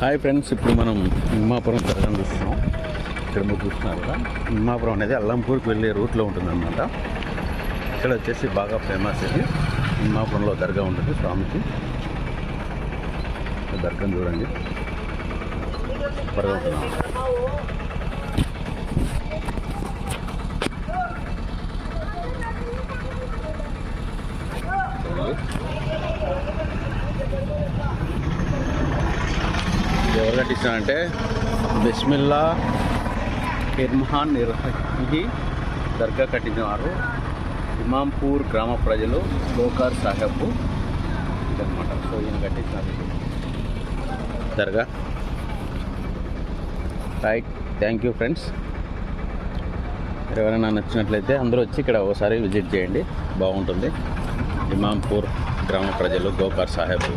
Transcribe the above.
Hi friends, ఇప్పుడు మనం నిమ్మాపురం దర్గాను చూస్తున్నాం. ఇక్కడ మీరు చూస్తున్నారు కదా, నిమ్మాపురం అనేది అల్లంపూర్కి వెళ్ళే రూట్లో ఉంటుందన్నమాట. ఇక్కడ వచ్చేసి బాగా ఫేమస్ ఇది. నిమ్మాపురంలో దర్గా ఉంటుంది స్వామికి. దర్గాను చూడండి, సూపర్గా ఉంటుంది. ఎవరు కట్టించారంటే బిస్మిల్లా ఇర్మాన్ నిర్హి దర్గా కట్టించిన వారు ఇమాంపూర్ గ్రామ ప్రజలు గోకార్ సాహెబ్ ఇదనమాట. సో ఈయన కట్టించినారు దర్గా. Right, thank you friends. ఎవరైనా నచ్చినట్లయితే అందరూ వచ్చి ఇక్కడ ఒకసారి విజిట్ చేయండి, బాగుంటుంది. ఇమాంపూర్ గ్రామ ప్రజలు గోకార్ సాహెబ్.